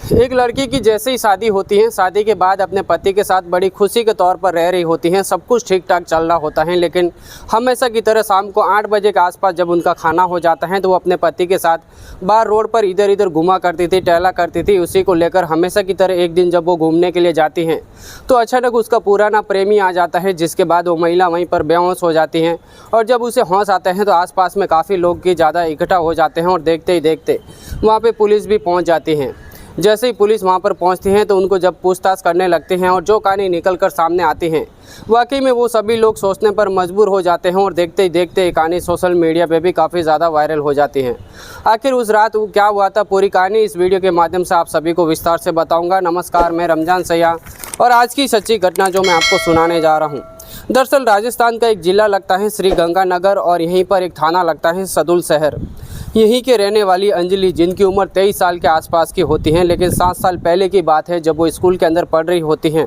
एक लड़की की जैसे ही शादी होती है, शादी के बाद अपने पति के साथ बड़ी खुशी के तौर पर रह रही होती हैं, सब कुछ ठीक ठाक चल रहा होता है। लेकिन हमेशा की तरह शाम को 8 बजे के आसपास जब उनका खाना हो जाता है तो वो अपने पति के साथ बाहर रोड पर इधर इधर घुमा करती थी, टहला करती थी। उसी को लेकर हमेशा की तरह एक दिन जब वो घूमने के लिए जाती हैं तो अचानक उसका पुराना प्रेमी आ जाता है, जिसके बाद वो महिला वहीं पर बेहोश हो जाती हैं। और जब उसे होश आते हैं तो आसपास में काफ़ी लोग की ज़्यादा इकट्ठा हो जाते हैं और देखते ही देखते वहाँ पे पुलिस भी पहुँच जाती है। जैसे ही पुलिस वहाँ पर पहुँचती हैं तो उनको जब पूछताछ करने लगते हैं और जो कहानी निकल कर सामने आती हैं, वाकई में वो सभी लोग सोचने पर मजबूर हो जाते हैं और देखते ही देखते ये कहानी सोशल मीडिया पे भी काफ़ी ज़्यादा वायरल हो जाती है। आखिर उस रात क्या हुआ था, पूरी कहानी इस वीडियो के माध्यम से आप सभी को विस्तार से बताऊँगा। नमस्कार, मैं रमजान सैयाह और आज की सच्ची घटना जो मैं आपको सुनाने जा रहा हूँ। दरअसल राजस्थान का एक ज़िला लगता है श्री गंगानगर और यहीं पर एक थाना लगता है सदुल शहर। यहीं के रहने वाली अंजलि, जिनकी उम्र 23 साल के आसपास की होती हैं, लेकिन 7 साल पहले की बात है जब वो स्कूल के अंदर पढ़ रही होती हैं।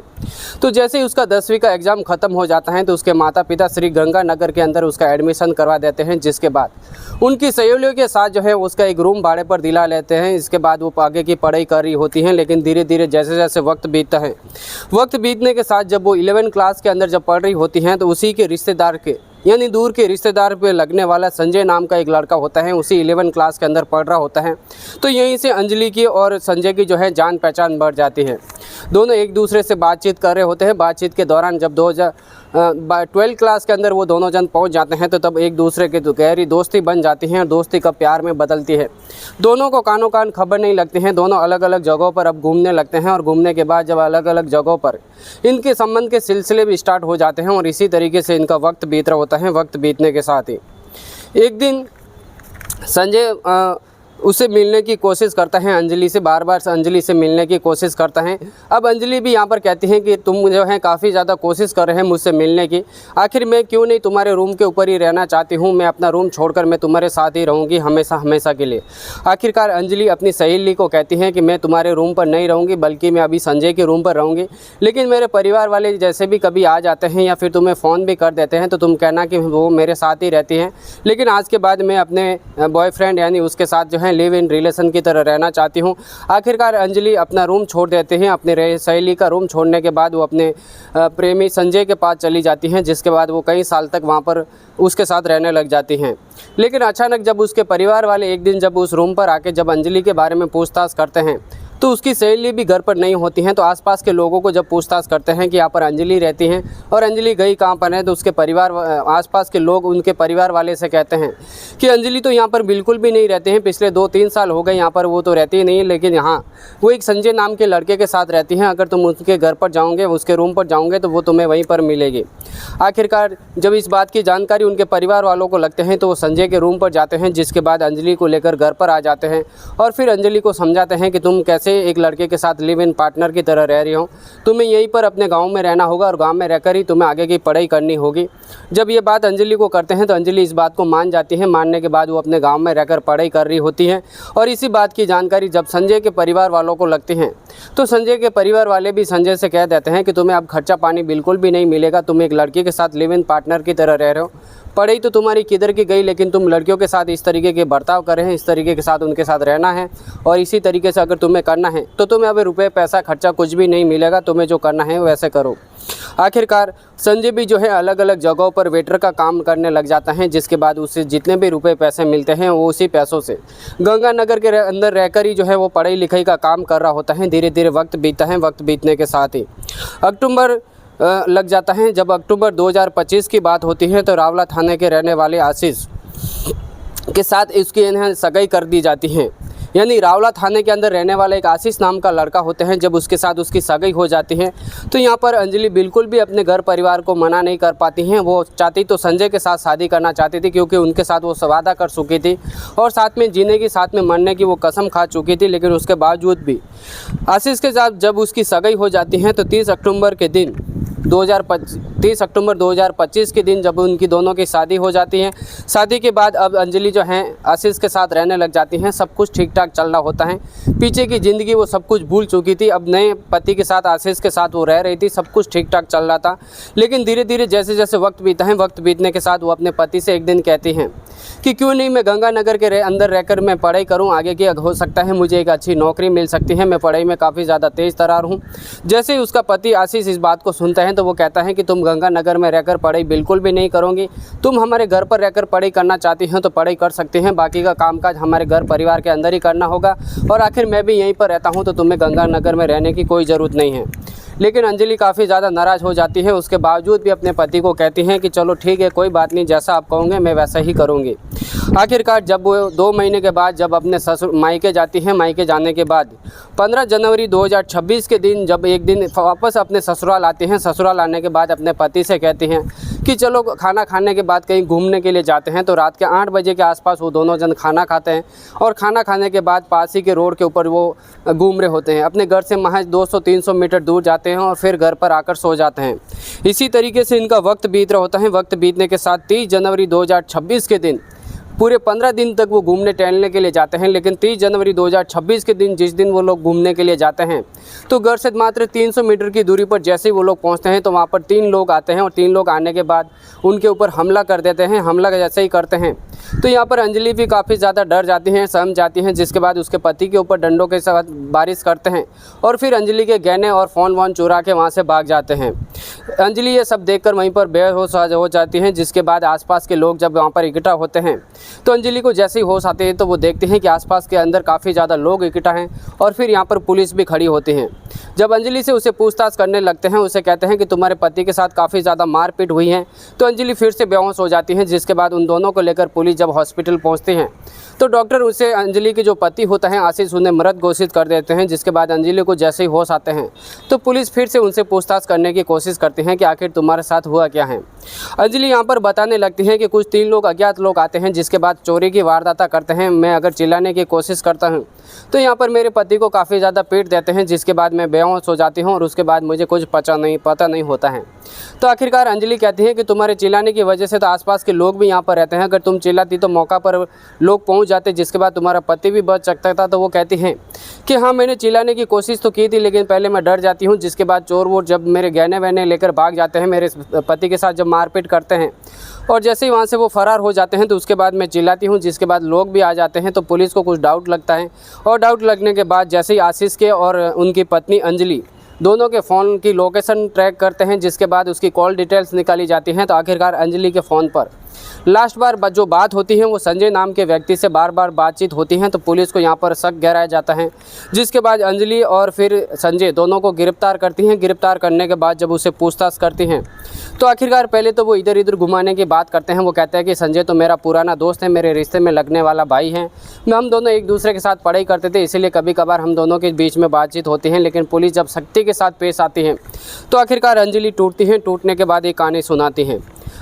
तो जैसे ही उसका 10वीं का एग्ज़ाम ख़त्म हो जाता है तो उसके माता पिता श्री गंगानगर के अंदर उसका एडमिशन करवा देते हैं, जिसके बाद उनकी सहेलियों के साथ जो है उसका एक रूम भाड़े पर दिला लेते हैं। इसके बाद वो आगे की पढ़ाई कर रही होती हैं। लेकिन धीरे धीरे जैसे जैसे वक्त बीतता है, वक्त बीतने के साथ जब वो 11 क्लास के अंदर जब पढ़ रही होती हैं तो उसी के रिश्तेदार के यानी दूर के रिश्तेदार पे लगने वाला संजय नाम का एक लड़का होता है, उसी 11 क्लास के अंदर पढ़ रहा होता है। तो यहीं से अंजलि की और संजय की जो है जान पहचान बढ़ जाती है। दोनों एक दूसरे से बातचीत कर रहे होते हैं। बातचीत के दौरान जब 12 क्लास के अंदर वो दोनों जन पहुंच जाते हैं तो तब एक दूसरे की गहरी दोस्ती बन जाती है और दोस्ती का प्यार में बदलती है। दोनों को कानों कान खबर नहीं लगती हैं। दोनों अलग अलग जगहों पर अब घूमने लगते हैं और घूमने के बाद जब अलग अलग जगहों पर इनके संबंध के सिलसिले भी स्टार्ट हो जाते हैं और इसी तरीके से इनका वक्त बीत रहा होता है। वक्त बीतने के साथ ही एक दिन संजय उसे मिलने की कोशिश करता है, अंजलि से बार बार अंजलि से मिलने की कोशिश करता है। अब अंजलि भी यहाँ पर कहती हैं कि तुम जो है काफ़ी ज़्यादा कोशिश कर रहे हैं मुझसे मिलने की, आखिर मैं क्यों नहीं तुम्हारे रूम के ऊपर ही रहना चाहती हूँ। मैं अपना रूम छोड़कर मैं तुम्हारे साथ ही रहूँगी हमेशा हमेशा के लिए। आखिरकार अंजलि अपनी सहेली को कहती हैं कि मैं तुम्हारे रूम पर नहीं रहूँगी, बल्कि मैं अभी संजय के रूम पर रहूँगी। लेकिन मेरे परिवार वाले जैसे भी कभी आ जाते हैं या फिर तुम्हें फ़ोन भी कर देते हैं तो तुम कहना कि वो मेरे साथ ही रहती हैं। लेकिन आज के बाद मैं अपने बॉयफ्रेंड यानी उसके साथ जो है लिव इन रिलेशन की तरह रहना चाहती हूँ। आखिरकार अंजलि अपना रूम छोड़ देते हैं। अपने सहेली का रूम छोड़ने के बाद वो अपने प्रेमी संजय के पास चली जाती हैं, जिसके बाद वो कई साल तक वहाँ पर उसके साथ रहने लग जाती हैं। लेकिन अचानक जब उसके परिवार वाले एक दिन जब उस रूम पर आके जब अंजलि के बारे में पूछताछ करते हैं तो उसकी सहेली भी घर पर नहीं होती हैं। तो आसपास के लोगों को जब पूछताछ करते हैं कि यहाँ पर अंजलि रहती हैं और अंजलि गई कहाँ पर है, तो उसके परिवार आसपास के लोग उनके परिवार वाले से कहते हैं कि अंजलि तो यहाँ पर बिल्कुल भी नहीं रहते हैं। पिछले 2-3 साल हो गए यहाँ पर वो तो रहती ही नहीं, लेकिन यहाँ वो एक संजय नाम के लड़के के साथ रहती हैं। अगर तुम उसके घर पर जाओगे, उसके रूम पर जाओगे तो वो तुम्हें वहीं पर मिलेगी। आखिरकार जब इस बात की जानकारी उनके परिवार वालों को लगते हैं तो वो संजय के रूम पर जाते हैं, जिसके बाद अंजलि को लेकर घर पर आ जाते हैं और फिर अंजलि को समझाते हैं कि तुम कैसे एक लड़के के साथ लिव इन पार्टनर की तरह रह रही हो, तुम्हें यहीं पर अपने गांव में रहना होगा और गांव में रहकर ही तुम्हें आगे की पढ़ाई करनी होगी। जब ये बात अंजलि को करते हैं तो अंजलि इस बात को मान जाती है। मानने के बाद वो अपने गांव में रहकर पढ़ाई कर रही होती है और इसी बात की जानकारी जब संजय के परिवार वालों को लगती है तो संजय के परिवार वाले भी संजय से कह देते हैं कि तुम्हें अब खर्चा पानी बिल्कुल भी नहीं मिलेगा। तुम एक लड़की के साथ लिव इन पार्टनर की तरह रह रहे हो, पढ़ाई तो तुम्हारी किधर की गई, लेकिन तुम लड़कियों के साथ इस तरीके के बर्ताव कर रहे हैं, इस तरीके के साथ उनके साथ रहना है और इसी तरीके से अगर तुम्हें करना है तो तुम्हें अब रुपये पैसा खर्चा कुछ भी नहीं मिलेगा, तुम्हें जो करना है वैसे करो। आखिरकार संजय भी जो है अलग अलग जगहों पर वेटर का काम करने लग जाता है, जिसके बाद उसे जितने भी रुपए पैसे मिलते हैं वो उसी पैसों से गंगानगर के अंदर रहकर ही जो है वो पढ़ाई लिखाई का काम कर रहा होता है। धीरे धीरे वक्त बीतता है। वक्त बीतने के साथ ही अक्टूबर लग जाता है। जब अक्टूबर 2025 की बात होती है तो रावला थाने के रहने वाले आशीष के साथ इसकी इन्हें सगाई कर दी जाती है। यानी रावला थाने के अंदर रहने वाला एक आशीष नाम का लड़का होता है। जब उसके साथ उसकी सगाई हो जाती है तो यहाँ पर अंजलि बिल्कुल भी अपने घर परिवार को मना नहीं कर पाती हैं। वो चाहती तो संजय के साथ शादी करना चाहती थी, क्योंकि उनके साथ वो वादा कर चुकी थी और साथ में जीने की, साथ में मरने की वो कसम खा चुकी थी। लेकिन उसके बावजूद भी आशीष के साथ जब उसकी सगाई हो जाती है तो 30 अक्टूबर के दिन 30 अक्टूबर 2025 के दिन जब उनकी दोनों की शादी हो जाती है। शादी के बाद अब अंजलि जो हैं आशीष के साथ रहने लग जाती हैं। सब कुछ ठीक ठाक चल रहा होता है। पीछे की ज़िंदगी वो सब कुछ भूल चुकी थी। अब नए पति के साथ, आशीष के साथ वो रह रही थी। सब कुछ ठीक ठाक चल रहा था। लेकिन धीरे धीरे जैसे जैसे वक्त बीता है, वक्त बीतने के साथ वो अपने पति से एक दिन कहती हैं कि क्यों नहीं मैं गंगानगर के अंदर रहकर मैं पढ़ाई करूं, आगे की हो सकता है मुझे एक अच्छी नौकरी मिल सकती है। मैं पढ़ाई में काफ़ी ज़्यादा तेज़ तरार हूं। जैसे ही उसका पति आशीष इस बात को सुनता है तो वो कहता है कि तुम गंगानगर में रहकर पढ़ाई बिल्कुल भी नहीं करोगी। तुम हमारे घर पर रहकर पढ़ाई करना चाहती हैं तो पढ़ाई कर सकते हैं, बाकी का कामकाज हमारे घर परिवार के अंदर ही करना होगा। और आखिर मैं भी यहीं पर रहता हूँ तो तुम्हें गंगानगर में रहने की कोई ज़रूरत नहीं है। लेकिन अंजलि काफ़ी ज़्यादा नाराज़ हो जाती है। उसके बावजूद भी अपने पति को कहती हैं कि चलो ठीक है, कोई बात नहीं, जैसा आप कहोगे मैं वैसा ही करूँगी। आखिरकार जब वो 2 महीने के बाद जब अपने ससुर मायके जाती हैं, मायके जाने के बाद 15 जनवरी 2026 के दिन जब एक दिन वापस अपने ससुराल आते हैं, ससुराल आने के बाद अपने पति से कहती हैं कि चलो खाना खाने के बाद कहीं घूमने के लिए जाते हैं। तो रात के 8 बजे के आसपास वो दोनों जन खाना खाते हैं और खाना खाने के बाद पास ही के रोड के ऊपर वो घूम रहे होते हैं। अपने घर से महज 200-300 मीटर दूर जाते हैं और फिर घर पर आकर सो जाते हैं। इसी तरीके से इनका वक्त बीत रहा होता है। वक्त बीतने के साथ 30 जनवरी 2026 के दिन पूरे 15 दिन तक वो घूमने टहलने के लिए जाते हैं। लेकिन 30 जनवरी 2026 के दिन जिस दिन वो लोग घूमने के लिए जाते हैं तो घर से मात्र 300 मीटर की दूरी पर जैसे ही वो लोग पहुंचते हैं तो वहां पर 3 लोग आते हैं और 3 लोग आने के बाद उनके ऊपर हमला कर देते हैं। हमला जैसे ही करते हैं तो यहाँ पर अंजलि भी काफ़ी ज़्यादा डर जाती हैं, सहम जाती हैं, जिसके बाद उसके पति के ऊपर डंडों के साथ बारिश करते हैं और फिर अंजलि के गहने और फ़ोन वोन चुरा के वहाँ से भाग जाते हैं। अंजलि ये सब देखकर वहीं पर बेहोश हो जाती हैं। जिसके बाद आसपास के लोग जब वहाँ पर इकट्ठा होते हैं तो अंजलि को जैसे ही होश आते हैं तो वो देखते हैं कि आसपास के अंदर काफ़ी ज़्यादा लोग इकट्ठा हैं और फिर यहाँ पर पुलिस भी खड़ी होती है। जब अंजलि से उसे पूछताछ करने लगते हैं, उसे कहते हैं कि तुम्हारे पति के साथ काफ़ी ज़्यादा मारपीट हुई है, तो अंजलि फिर से बेहोश हो जाती है। जिसके बाद उन दोनों को लेकर पुलिस जब हॉस्पिटल पहुँचती हैं तो डॉक्टर उसे अंजलि के जो पति होता है आशीष उन्हें मृत घोषित कर देते हैं। जिसके बाद अंजलि को जैसे ही होश आते हैं तो पुलिस फिर से उनसे पूछताछ करने की कोशिश करती है कि आखिर तुम्हारे साथ हुआ क्या है। अंजलि यहाँ पर बताने लगती है कि कुछ 3 लोग अज्ञात लोग आते हैं, जिसके बाद चोरी की वारदात करते हैं। मैं अगर चिल्लाने की कोशिश करता हूँ तो यहाँ पर मेरे पति को काफ़ी ज़्यादा पीट देते हैं, जिसके बाद मैं बेहोश हो जाती हूँ और उसके बाद मुझे कुछ पता नहीं होता है। तो आखिरकार अंजलि कहती है कि तुम्हारे चिल्लाने की वजह से तो आसपास के लोग भी यहाँ पर रहते हैं, अगर तुम चिल्लाती तो मौका पर लोग पहुँच जाते, जिसके बाद तुम्हारा पति भी बच सकता था। तो वो कहती हैं कि हाँ, मैंने चिल्लाने की कोशिश तो की थी, लेकिन पहले मैं डर जाती हूँ। जिसके बाद चोर वोर जब मेरे गहने वहने लेकर भाग जाते हैं, मेरे पति के साथ जब मारपीट करते हैं और जैसे ही वहाँ से वो फ़रार हो जाते हैं तो उसके बाद मैं चिल्लाती हूँ। जिसके बाद लोग भी आ जाते हैं तो पुलिस को कुछ डाउट लगता है और डाउट लगने के बाद जैसे ही आशीष के और उनकी पत्नी अंजलि दोनों के फ़ोन की लोकेशन ट्रैक करते हैं, जिसके बाद उसकी कॉल डिटेल्स निकाली जाती हैं। तो आखिरकार अंजलि के फ़ोन पर लास्ट बार जो बात होती है वो संजय नाम के व्यक्ति से बार बार बातचीत होती है। तो पुलिस को यहाँ पर शक गहराया जाता है। जिसके बाद अंजलि और फिर संजय दोनों को गिरफ्तार करती हैं। गिरफ्तार करने के बाद जब उसे पूछताछ करती हैं तो आखिरकार पहले तो वो इधर इधर घुमाने की बात करते हैं। वो कहते हैं कि संजय तो मेरा पुराना दोस्त है, मेरे रिश्ते में लगने वाला भाई है, हम दोनों एक दूसरे के साथ पढ़ाई करते थे, इसीलिए कभी कभार हम दोनों के बीच में बातचीत होती है। लेकिन पुलिस जब सख्ती के साथ पेश आती है तो आखिरकार अंजलि टूटती हैं। टूटने के बाद एक कहानी सुनाती हैं।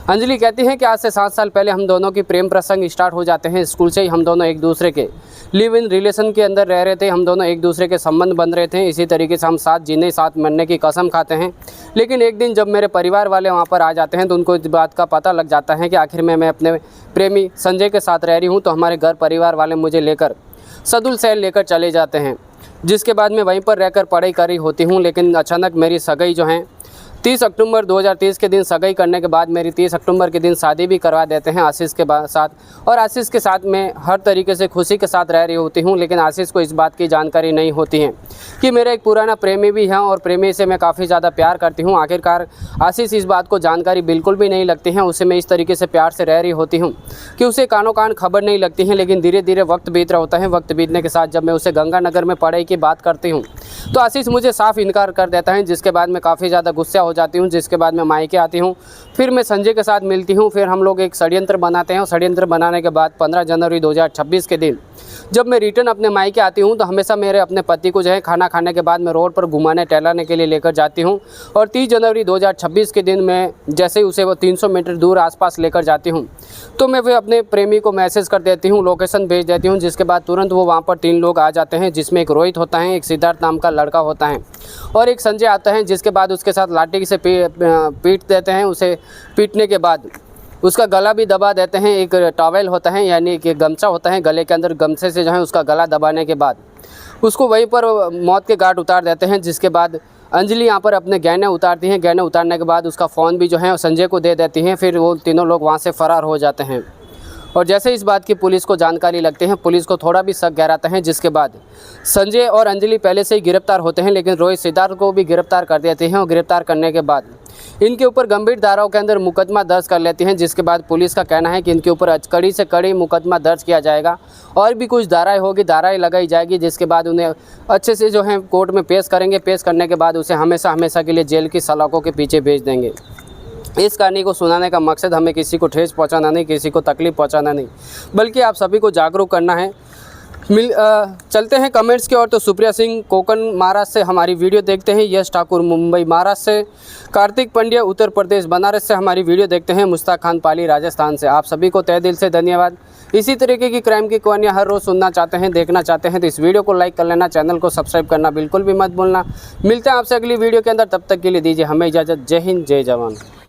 अंजलि कहती हैं कि आज से 7 साल पहले हम दोनों की प्रेम प्रसंग स्टार्ट हो जाते हैं। स्कूल से ही हम दोनों एक दूसरे के लिव इन रिलेशन के अंदर रह रहे थे, हम दोनों एक दूसरे के संबंध बन रहे थे। इसी तरीके से हम साथ जीने साथ मरने की कसम खाते हैं। लेकिन एक दिन जब मेरे परिवार वाले वहाँ पर आ जाते हैं तो उनको इस बात का पता लग जाता है कि आखिर में मैं अपने प्रेमी संजय के साथ रह रही हूँ। तो हमारे घर परिवार वाले मुझे लेकर सदुल शहर लेकर चले जाते हैं, जिसके बाद मैं वहीं पर रहकर पढ़ाई कर रही होती हूँ। लेकिन अचानक मेरी सगाई जो है 30 अक्टूबर 2023 के दिन सगाई करने के बाद मेरी 30 अक्टूबर के दिन शादी भी करवा देते हैं आशीष के साथ। और आशीष के साथ मैं हर तरीके से खुशी के साथ रह रही होती हूँ। लेकिन आशीष को इस बात की जानकारी नहीं होती है कि मेरा एक पुराना प्रेमी भी है और प्रेमी से मैं काफ़ी ज़्यादा प्यार करती हूँ। आखिरकार आशीष इस बात को जानकारी बिल्कुल भी नहीं लगती है। उसे मैं इस तरीके से प्यार से रह रही होती हूँ कि उसे कानों कान खबर नहीं लगती है। लेकिन धीरे धीरे वक्त बीत रहा होता है। वक्त बीतने के साथ जब मैं उसे गंगानगर में पढ़ाई की बात करती हूँ तो आशीष मुझे साफ इनकार कर देता है, जिसके बाद मैं काफ़ी ज़्यादा गुस्सा हो जाती हूँ। जिसके बाद मैं मायके आती हूँ। फिर मैं संजय के साथ मिलती हूँ। फिर हम लोग एक षड्यंत्र बनाते हैं और षड्यंत्र बनाने के बाद 15 जनवरी 2026 के दिन जब मैं रिटर्न अपने मायके आती हूँ तो हमेशा मेरे अपने पति को जो है खाना खाने के बाद मैं रोड पर घुमाने टहलाने के लिए लेकर जाती हूँ। और 30 जनवरी 2026 के दिन मैं जैसे ही उसे वो 300 मीटर दूर आसपास लेकर जाती हूँ तो मैं फिर अपने प्रेमी को मैसेज कर देती हूँ, लोकेशन भेज देती हूँ, जिसके बाद तुरंत वो वहाँ पर 3 लोग आ जाते हैं, जिसमें एक रोहित होता है, एक सिद्धार्थ नाम का लड़का होता है और एक संजय आता है, जिसके बाद उसके साथ लाठी से पीट देते हैं। उसे पीटने के बाद उसका गला भी दबा देते हैं। एक टॉवेल होता है यानी कि गमछा होता है, गले के अंदर गमछे से जो है उसका गला दबाने के बाद उसको वहीं पर मौत के घाट उतार देते हैं। जिसके बाद अंजलि यहाँ पर अपने गहने उतारती हैं। गहने उतारने के बाद उसका फ़ोन भी जो है संजय को दे देती हैं। फिर वो तीनों लोग वहाँ से फ़रार हो जाते हैं। और जैसे इस बात की पुलिस को जानकारी लगती है, पुलिस को थोड़ा भी शक गहराता है, जिसके बाद संजय और अंजलि पहले से ही गिरफ्तार होते हैं, लेकिन रोहित सिद्धार्थ को भी गिरफ्तार कर देते हैं। और गिरफ्तार करने के बाद इनके ऊपर गंभीर धाराओं के अंदर मुकदमा दर्ज कर लेती हैं। जिसके बाद पुलिस का कहना है कि इनके ऊपर कड़ी से कड़ी मुकदमा दर्ज किया जाएगा और भी कुछ धाराएं होगी, धाराएं लगाई जाएगी, जिसके बाद उन्हें अच्छे से जो है कोर्ट में पेश करेंगे। पेश करने के बाद उसे हमेशा हमेशा के लिए जेल की सलाखों के पीछे भेज देंगे। इस कहानी को सुनाने का मकसद हमें किसी को ठेस पहुंचाना नहीं, किसी को तकलीफ़ पहुंचाना नहीं, बल्कि आप सभी को जागरूक करना है। चलते हैं कमेंट्स की ओर। तो सुप्रिया सिंह कोकण महाराष्ट्र से हमारी वीडियो देखते हैं। यश ठाकुर मुंबई महाराष्ट्र से, कार्तिक पंड्या उत्तर प्रदेश बनारस से हमारी वीडियो देखते हैं। मुश्ताक खान पाली राजस्थान से। आप सभी को तहे दिल से धन्यवाद। इसी तरीके की क्राइम की कहानियाँ हर रोज़ सुनना चाहते हैं, देखना चाहते हैं तो इस वीडियो को लाइक कर लेना, चैनल को सब्सक्राइब करना बिल्कुल भी मत भूलना। मिलते हैं आपसे अगली वीडियो के अंदर, तब तक के लिए दीजिए हमें इजाज़त। जय हिंद, जय जवान।